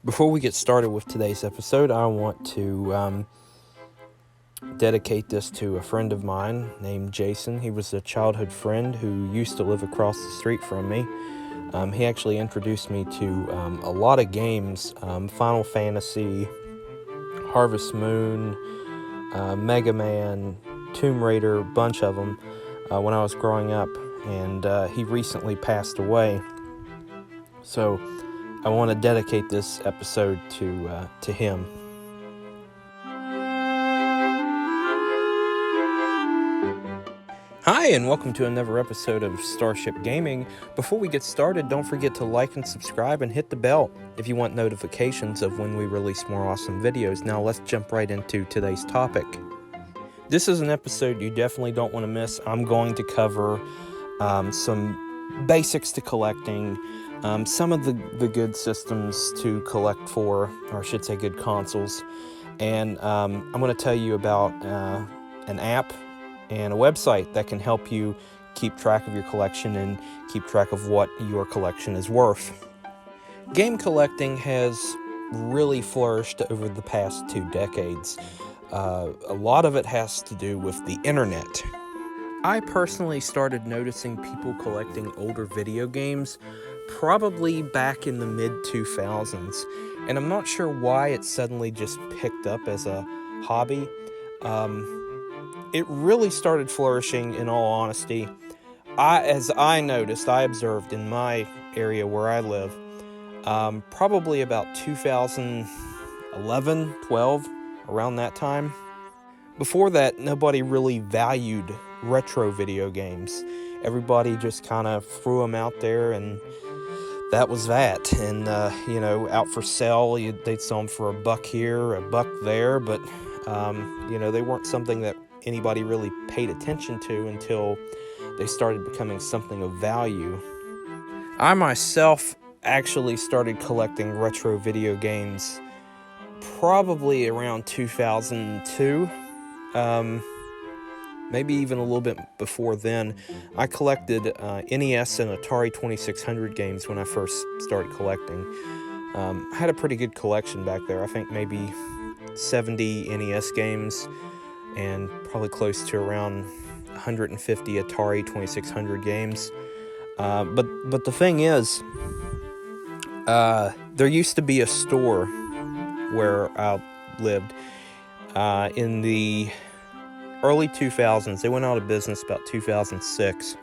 Before we get started with today's episode, I want to dedicate this to a friend of mine named Jason. He was a childhood friend who used to live across the street from me. He actually introduced me to a lot of games, Final Fantasy, Harvest Moon, Mega Man, Tomb Raider, a bunch of them when I was growing up, and he recently passed away. So I want to dedicate this episode to him. Hi, and welcome to another episode of Starship Gaming. Before we get started, don't forget to like and subscribe and hit the bell if you want notifications of when we release more awesome videos. Now let's jump right into today's topic. This is an episode you definitely don't want to miss. I'm going to cover some basics to collecting, some of the good systems to collect for, or I should say good consoles, and I'm going to tell you about an app and a website that can help you keep track of your collection and keep track of what your collection is worth. Game collecting has really flourished over the past 2 decades. A lot of it has to do with the internet. I personally started noticing people collecting older video games probably back in the mid-2000s, and I'm not sure why it suddenly just picked up as a hobby. It really started flourishing, in all honesty. I observed in my area where I live, probably about 2011, 12, around that time. Before that, nobody really valued retro video games. Everybody just kind of threw them out there, and that was that. And, out for sale, they'd sell them for $1 here, $1 there, but, they weren't something that anybody really paid attention to until they started becoming something of value. I myself actually started collecting retro video games probably around 2002, maybe even a little bit before then. I collected NES and Atari 2600 games when I first started collecting. I had a pretty good collection back there. I think maybe 70 NES games and probably close to around 150 Atari 2600 games. But the thing is, there used to be a store where I lived in the early 2000s. They went out of business about 2006,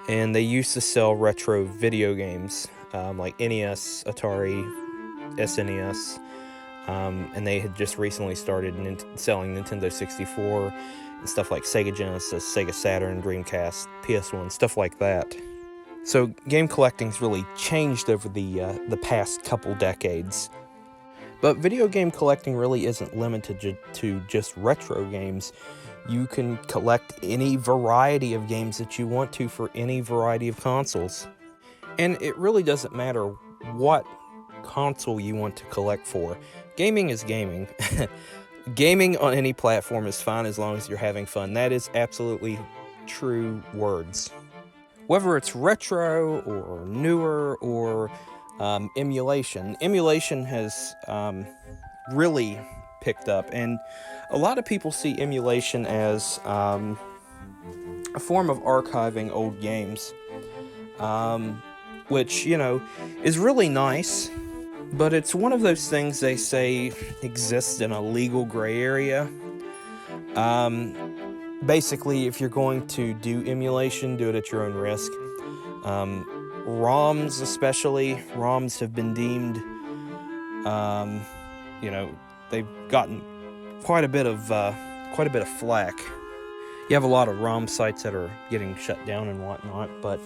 and they used to sell retro video games like NES, Atari, SNES. And they had just recently started selling Nintendo 64 and stuff like Sega Genesis, Sega Saturn, Dreamcast, PS1, stuff like that. So game collecting's really changed over the past couple decades. But video game collecting really isn't limited to just retro games. You can collect any variety of games that you want to for any variety of consoles. And it really doesn't matter what console you want to collect for. Gaming is gaming. Gaming on any platform is fine as long as you're having fun. That is absolutely true words. Whether it's retro or newer or emulation has really picked up, and a lot of people see emulation as a form of archiving old games, which, is really nice. But it's one of those things they say exists in a legal gray area. Basically, if you're going to do emulation, do it at your own risk. ROMs have been deemed, they've gotten quite a bit of flack. You have a lot of ROM sites that are getting shut down and whatnot, but,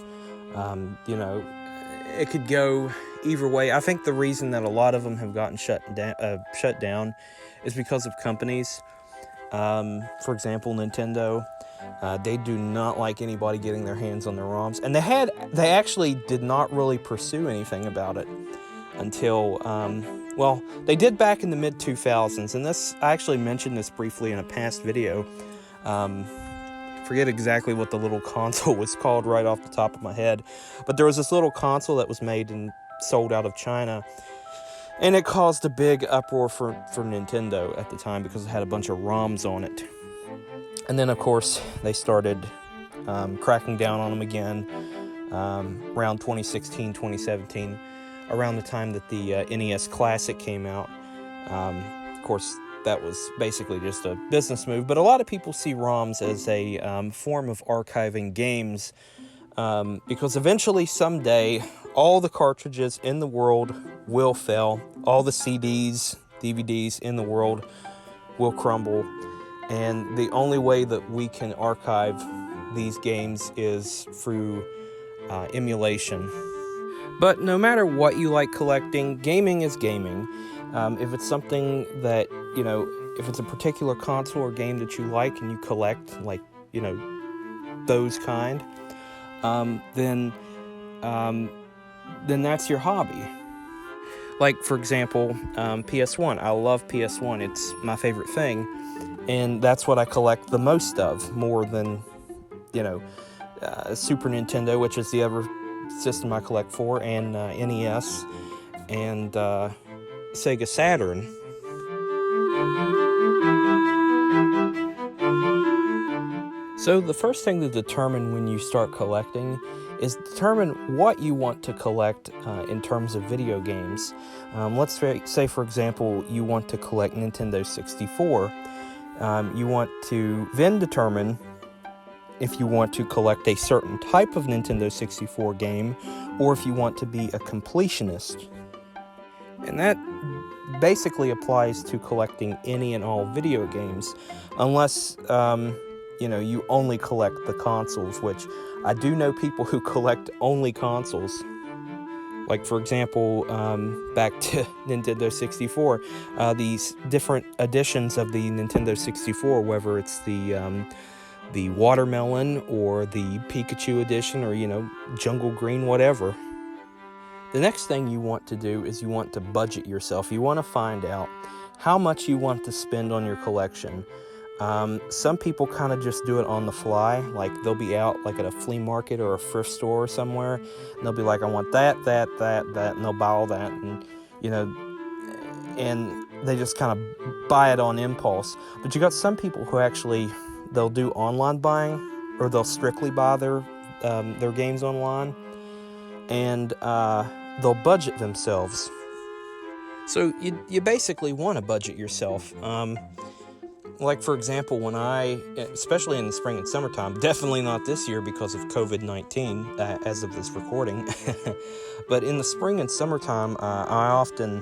it could go either way. I think the reason that a lot of them have gotten shut down is because of companies. For example, Nintendo. They do not like anybody getting their hands on their ROMs, and they actually did not really pursue anything about it until they did back in the mid-2000s. And I actually mentioned this briefly in a past video. Forget exactly what the little console was called right off the top of my head, but there was this little console that was made and sold out of China And it caused a big uproar for Nintendo at the time because it had a bunch of ROMs on it. And then, of course, they started cracking down on them again around 2016, 2017, around the time that the NES Classic came out. Of course, that was basically just a business move, but a lot of people see ROMs as a form of archiving games because eventually, someday, all the cartridges in the world will fail. All the CDs, DVDs in the world will crumble. And the only way that we can archive these games is through emulation. But no matter what you like collecting, gaming is gaming. If it's something that, if it's a particular console or game that you like and you collect, like, those kind, then that's your hobby. Like, for example, PS1. I love PS1. It's my favorite thing. And that's what I collect the most of, more than, Super Nintendo, which is the other system I collect for, and NES, and Sega Saturn. So the first thing to determine when you start collecting is determine what you want to collect in terms of video games. Let's say, for example, you want to collect Nintendo 64. You want to then determine if you want to collect a certain type of Nintendo 64 game, or if you want to be a completionist. And that basically applies to collecting any and all video games, unless, you only collect the consoles, which I do know people who collect only consoles. Like, for example, back to Nintendo 64, these different editions of the Nintendo 64, whether it's the watermelon or the Pikachu edition or, jungle green, whatever. The next thing you want to do is you want to budget yourself. You want to find out how much you want to spend on your collection. Some people kind of just do it on the fly. Like, they'll be out like at a flea market or a thrift store or somewhere, and they'll be like, I want that, and they'll buy all that, and and they just kind of buy it on impulse. But you got some people who actually, they'll do online buying, or they'll strictly buy their games online, and they'll budget themselves. So you basically want to budget yourself. Like, for example, when especially in the spring and summertime, definitely not this year because of COVID-19, as of this recording, but in the spring and summertime, I often,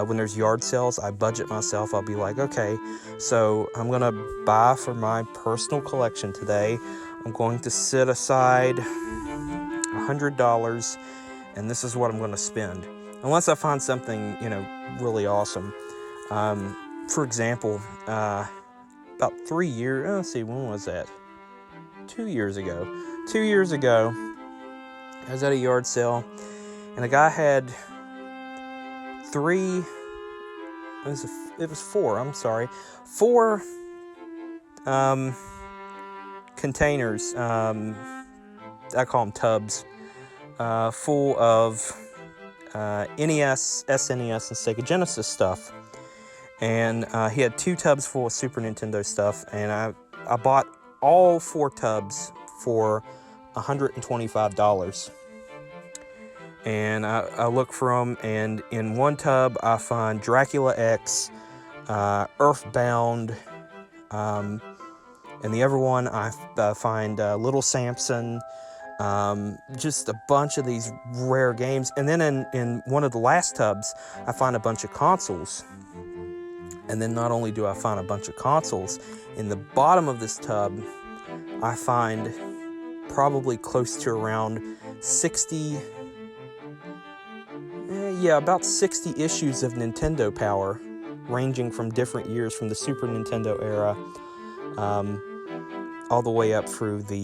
when there's yard sales, I budget myself. I'll be like, okay, so I'm going to buy for my personal collection today. I'm going to set aside $100, and this is what I'm going to spend. Unless I find something, really awesome. For example, about 3 years, let's see, when was that? 2 years ago. 2 years ago, I was at a yard sale, and a guy had four containers, I call them tubs, full of NES, SNES, and Sega Genesis stuff. And he had 2 tubs full of Super Nintendo stuff, and I bought all 4 tubs for $125. And I look for them, and in one tub I find Dracula X, Earthbound, and the other one I find Little Samson, just a bunch of these rare games. And then in one of the last tubs I find a bunch of consoles. And then not only do I find a bunch of consoles, in the bottom of this tub, I find probably close to around about 60 issues of Nintendo Power, ranging from different years, from the Super Nintendo era, all the way up through the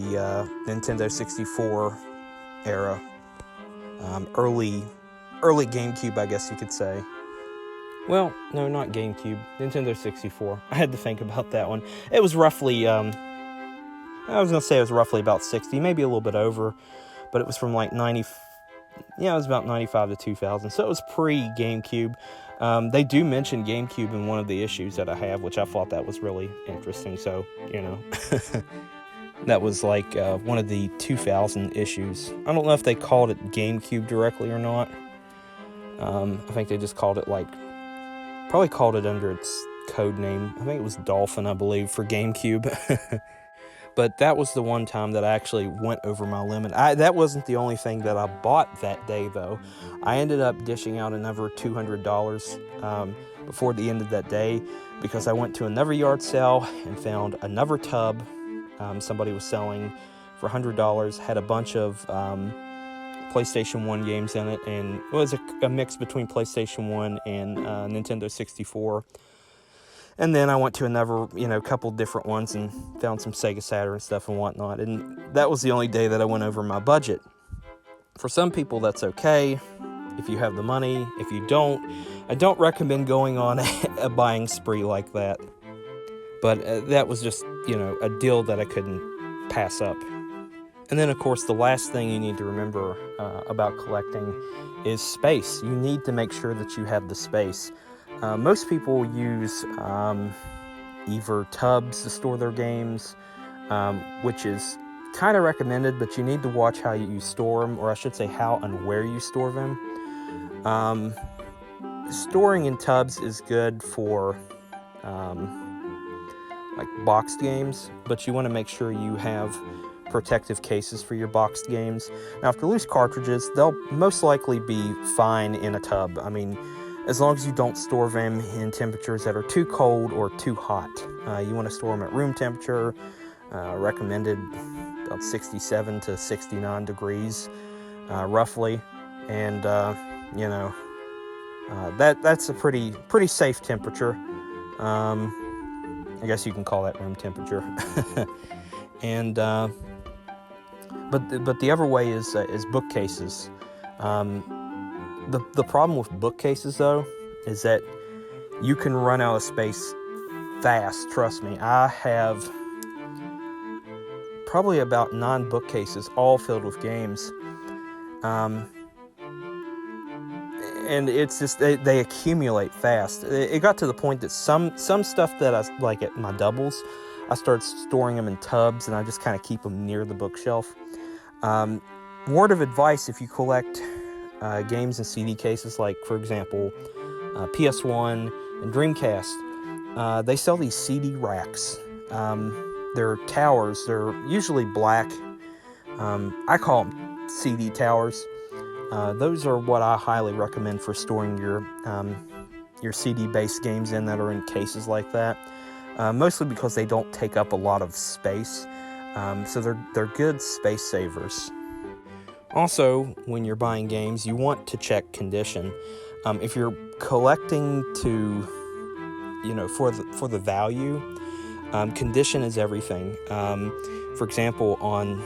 Nintendo 64 era, early GameCube, I guess you could say. Well, no, not GameCube. Nintendo 64. I had to think about that one. It was roughly, I was going to say it was roughly about 60, maybe a little bit over, but it was from like Yeah, it was about 95 to 2000, so it was pre-GameCube. They do mention GameCube in one of the issues that I have, which I thought that was really interesting, so, that was like one of the 2000 issues. I don't know if they called it GameCube directly or not. I think they just called it probably called it under its code name. I think it was Dolphin, I believe, for GameCube. But that was the one time that I actually went over my limit. That wasn't the only thing that I bought that day, though. I ended up dishing out another $200 before the end of that day because I went to another yard sale and found another tub somebody was selling for $100. Had a bunch of PlayStation 1 games in it, and it was a mix between PlayStation 1 and Nintendo 64. And then I went to another, couple different ones and found some Sega Saturn stuff and whatnot. And that was the only day that I went over my budget. For some people, that's okay if you have the money. If you don't, I don't recommend going on a buying spree like that. But that was just, a deal that I couldn't pass up. And then, of course, the last thing you need to remember about collecting is space. You need to make sure that you have the space. Most people use either tubs to store their games, which is kind of recommended, but you need to watch how you store them, or I should say how and where you store them. Storing in tubs is good for like boxed games, but you want to make sure you have protective cases for your boxed games. Now, if they're loose cartridges, they'll most likely be fine in a tub. I mean, as long as you don't store them in temperatures that are too cold or too hot. You want to store them at room temperature, recommended about 67 to 69 degrees, roughly. And, that's a pretty safe temperature. I guess you can call that room temperature. And, but the other way is bookcases. The problem with bookcases, though, is that you can run out of space fast. Trust me, I have probably about 9 bookcases, all filled with games. And it's just, they accumulate fast. It got to the point that some stuff that I like at my doubles, I started storing them in tubs, and I just kind of keep them near the bookshelf. Word of advice, if you collect games and CD cases, like, for example, PS1 and Dreamcast, they sell these CD racks. They're towers. They're usually black. I call them CD towers. Those are what I highly recommend for storing your CD-based games in that are in cases like that. Mostly because they don't take up a lot of space. So they're good space savers. Also, when you're buying games, you want to check condition. If you're collecting for the value, condition is everything. For example, on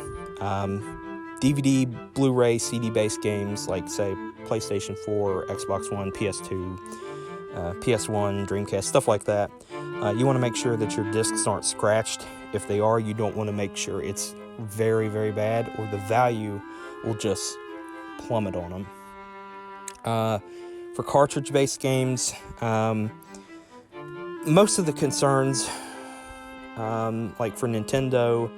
DVD, Blu-ray, CD-based games like, say, PlayStation 4, Xbox One, PS2, PS1, Dreamcast, stuff like that, you want to make sure that your discs aren't scratched. If they are, you don't want to make sure it's very, very bad, or the value will just plummet on them. For cartridge-based games, most of the concerns, like for Nintendo,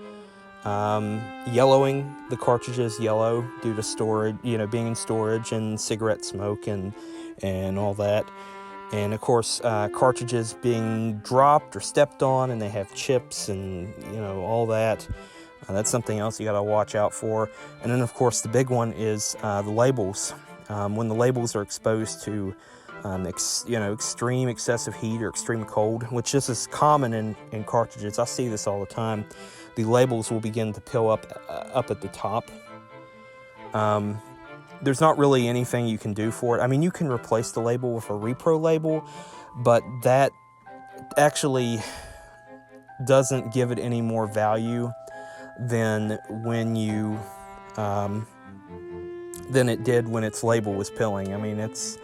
yellowing the cartridges yellow due to storage, being in storage and cigarette smoke and all that. And of course, cartridges being dropped or stepped on, and they have chips and all that. That's something else you got to watch out for. And then, of course, the big one is the labels. When the labels are exposed to extreme excessive heat or extreme cold, which this is common in cartridges. I see this all the time. The labels will begin to peel up at the top. There's not really anything you can do for it. I mean, you can replace the label with a repro label, but that actually doesn't give it any more value than when you than it did when its label was peeling. I mean, it's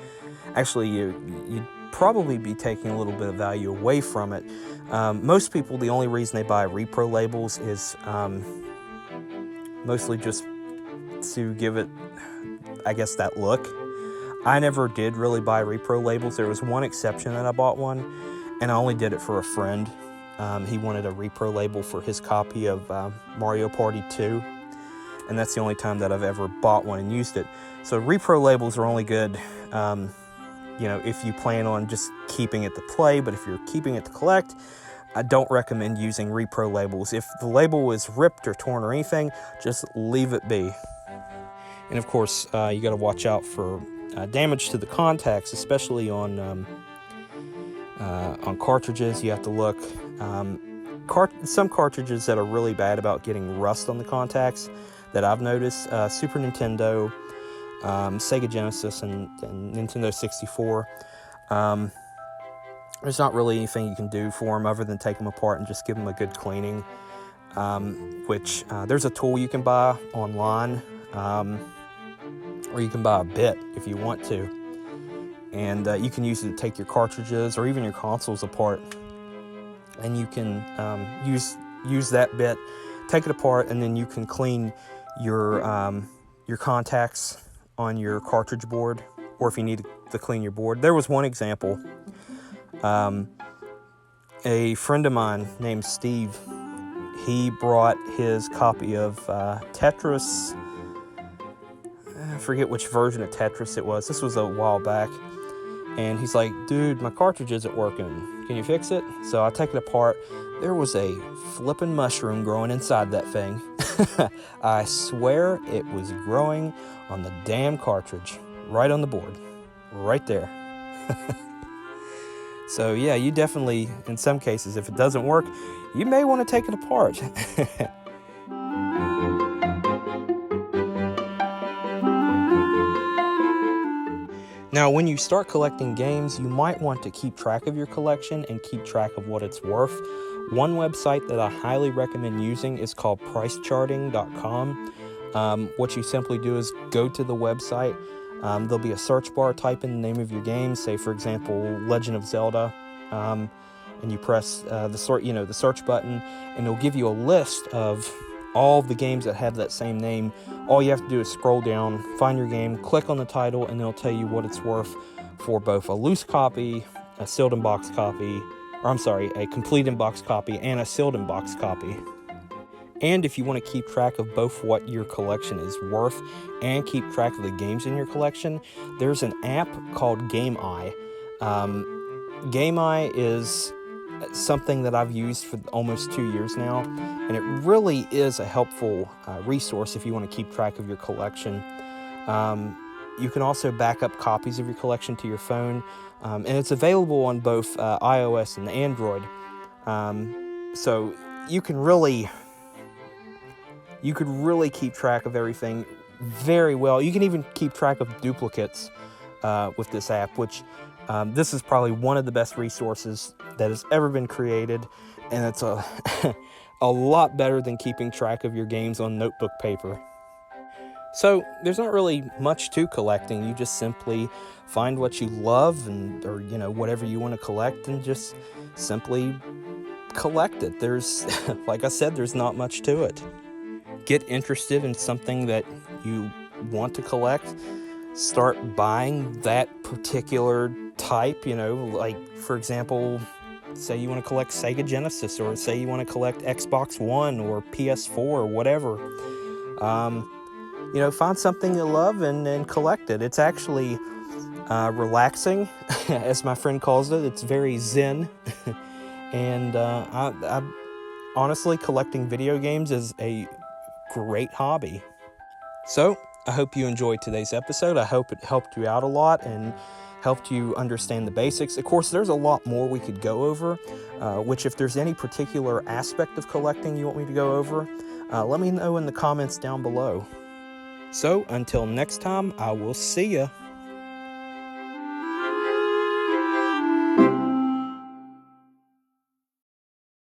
actually you'd probably be taking a little bit of value away from it. Most people, the only reason they buy repro labels is mostly just to give it, I guess, that look. I never did really buy repro labels. There was one exception that I bought one, and I only did it for a friend. He wanted a repro label for his copy of Mario Party 2, and that's the only time that I've ever bought one and used it. So repro labels are only good, if you plan on just keeping it to play, but if you're keeping it to collect, I don't recommend using repro labels. If the label is ripped or torn or anything, just leave it be. And of course, you got to watch out for damage to the contacts, especially on cartridges. You have to look. Some cartridges that are really bad about getting rust on the contacts that I've noticed, Super Nintendo, Sega Genesis, and Nintendo 64. There's not really anything you can do for them other than take them apart and just give them a good cleaning, which there's a tool you can buy online, or you can buy a bit if you want to, and you can use it to take your cartridges or even your consoles apart, and you can use that bit, take it apart, and then you can clean your contacts on your cartridge board, or if you need to clean your board. There was one example. A friend of mine named Steve, he brought his copy of Tetris. I forget which version of Tetris it was. This was a while back. And he's like, dude, my cartridge isn't working. Can you fix it? So I take it apart. There was a flippin' mushroom growing inside that thing. I swear it was growing on the damn cartridge. Right on the board. Right there. So yeah, you definitely, in some cases, if it doesn't work, you may want to take it apart. Now, when you start collecting games, you might want to keep track of your collection and keep track of what it's worth. One website that I highly recommend using is called pricecharting.com. What you simply do is go to the website. There'll be a search bar, type in the name of your game, say for example Legend of Zelda, and you press the search button, and it'll give you a list of all the games that have that same name. All you have to do is scroll down, find your game, click on the title, and it'll tell you what it's worth for both a loose copy, a sealed in box copy, a complete in box copy, and a sealed in box copy. And if you want to keep track of both what your collection is worth and keep track of the games in your collection, there's an app called GameEye. GameEye is something that I've used for almost 2 years now, and it really is a helpful resource if you want to keep track of your collection. You can also back up copies of your collection to your phone, and it's available on both iOS and Android. So you could really keep track of everything very well. You can even keep track of duplicates with this app, which this is probably one of the best resources that has ever been created, and it's a lot better than keeping track of your games on notebook paper. So there's not really much to collecting. You just simply find what you love or whatever you want to collect, and just simply collect it. There's, like I said, there's not much to it. Get interested in something that you want to collect. Start buying that particular type, like for example, say you want to collect Sega Genesis, or say you want to collect Xbox One or PS4 or whatever. Find something you love and collect it. It's actually relaxing, as my friend calls it. It's very zen. And I honestly, collecting video games is a great hobby. So I hope you enjoyed today's episode. I hope it helped you out a lot and helped you understand the basics. Of course, there's a lot more we could go over, which if there's any particular aspect of collecting you want me to go over, let me know in the comments down below. So until next time, I will see ya.